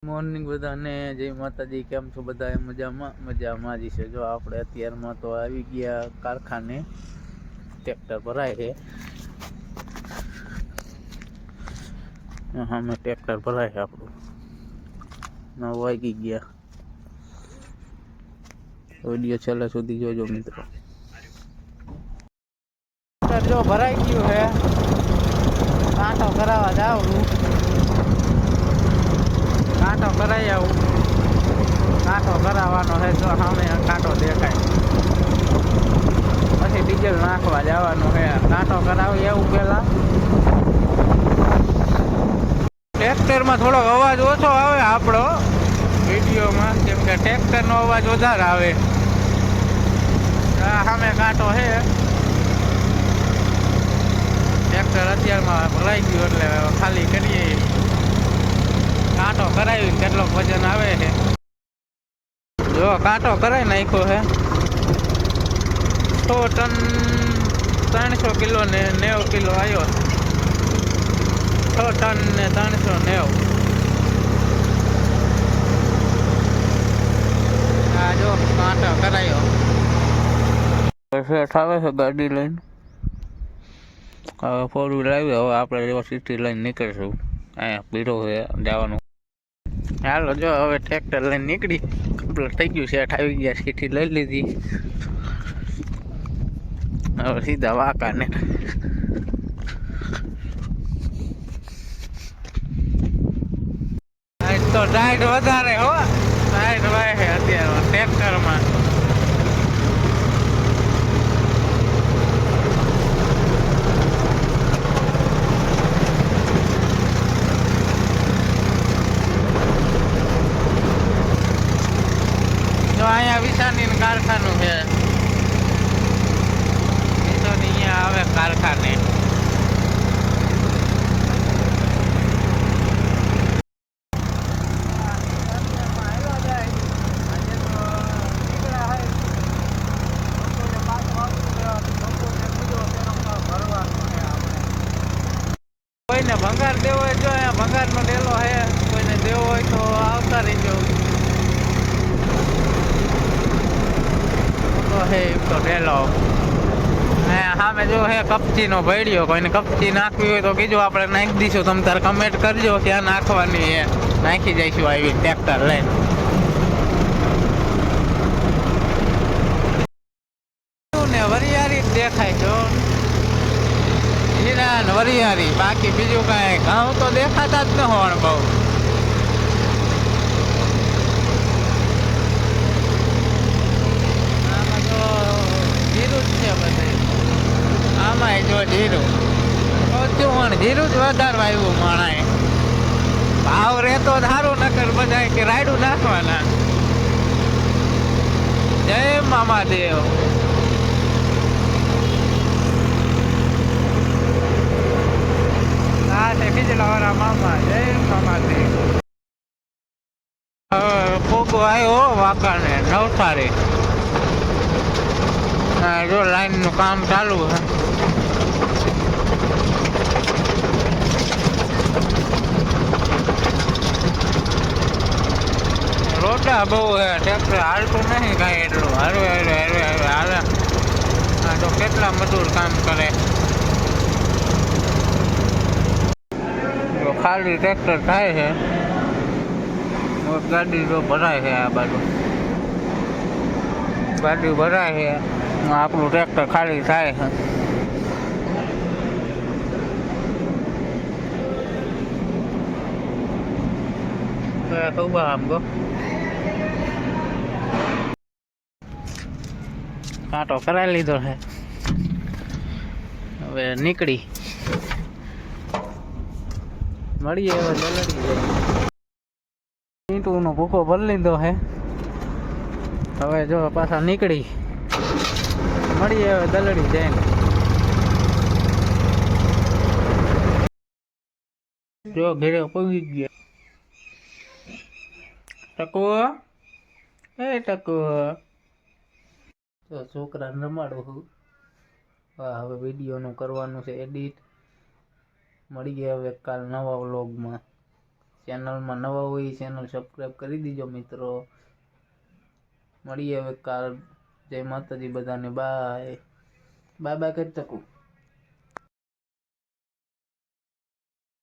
Morning બધાને જય માતાજી। કેમ છો બધા? મજામાં જ છે। જો આપણે અત્યારમાં તો આવી ગયા કારખાને, ટ્રેક્ટર ભરાય છે। હા, ટ્રેક્ટર ભરાય છે આપણું। 9 વાગી ગયા। વિડીયો છેલ્લે સુધી જોજો મિત્રો। જો ભરાઈ ગયું છે, કાંટો કરાવવા જાઉં। કાંટો કરાવી આવું। કાંટો કરાવવાનો છે, જો સામે કાંટો દેખાય, પછી ડીઝલ નાખવા જવાનું છે। કાંટો કરાવી આવું પેલા। ટ્રેક્ટરમાં થોડોક અવાજ ઓછો આવે આપણો વિડીયોમાં, કેમ કે ટ્રેક્ટરનો અવાજ વધારે આવે। સામે કાંટો છે, ટ્રેક્ટર અત્યારમાં ભરાઈ ગયું એટલે ખાલી કરીએ। કાંટો કરાવી કેટલો વજન આવે છે જો। કાંટો કરાવી નાખ્યો છે। 100 ટન 300 કિલો ને 90 કિલો આવ્યો। 6 ટન ને 390। આ જો કાંટો કરાયો। શેઠ આવે છે ગાડી લઈને। હવે 4 વ્હીલ આવી। હવે આપણે સિટી લઈને નીકળીશું। અહીંયા પીરો છે જવાનું। હાલો જો હવે ટ્રેક્ટર લઈને નીકળી, કમ્પ્લીટ થઈ ગયું। શેઠ આવી ગયા, સીટી લઈ લીધી। હવે સીધા વાંકાને। તો ટાઈટ વધારે હો, ટાઈટ વાય છે અત્યારે ટ્રેક્ટરમાં। તો અહીંયા વિશાની કારખાનું છે, અહીંયા આવે કારખાને। કોઈને ભંગાર દેવો હોય જો અહીંયા ભંગારનો ડેલો છે, કોઈને દેવો હોય તો આવતા રહીજો। તો ડેલો સામે જો હે કપચીનો ભેડિયો। કોઈને કપચી નાખવી હોય તો કીજો, આપણે નાખી દઈશું। તમે તારે કમેન્ટ કરજો ક્યાં નાખવાની છે, નાખી જઈશું આવી ટ્રેક્ટર લઈને। ને વરિયારી દેખાય જો, હીરા ને વરિયારી, બાકી બીજું કાંઈ ઘઉં તો દેખાતા જ ન હોય બહુ। જીરું જ છે બધે, આમાં જો જીરું ઓછું પણ જીરું જ વધારે વાવ્યું માણાએ। ભાવ રહેતો સારું, નકર બધા કે રાયડું નાખવાના। જય મામાદેવ। હા તે ખીજલાવાળા મામા, જય મામાદેવ। પોગો આવ્યો વાંકાને નવસારી। જો લાઈન નું કામ ચાલુ છે। રોડા બહુ છે, ટ્રેક્ટર હાલતું નહીં કાંઈ એટલું। હારે હાલે। હા તો કેટલા મજૂર કામ કરે। ખાલી ટ્રેક્ટર થાય છે, ગાડી જો ભરાય છે। આ બાજુ ગાડી ભરાય છે, આપણું ટ્રેક્ટર ખાલી થાય છે। કાંટો કરાવી લીધો છે, હવે નીકળી મળીએ। હવે દલડી ઈંટુનો ભૂકો ભરી લીધો છે, હવે જો પાછા નીકળી મળીએ। હવે દલડી જઈને જો ઘરે પગી ગયા। ટકો એ ટકો, તો છોકરાને રમાડું છું। હવે વિડીયોનું કરવાનું છે એડિટ। મળીએ હવે કાલ નવા વ્લોગમાં। ચેનલમાં નવા હોય ચેનલ સબસ્ક્રાઈબ કરી દીજો મિત્રો. મળીએ હવે કાલ. જય માતાજી બધાને. બાય બાય કરી શકું.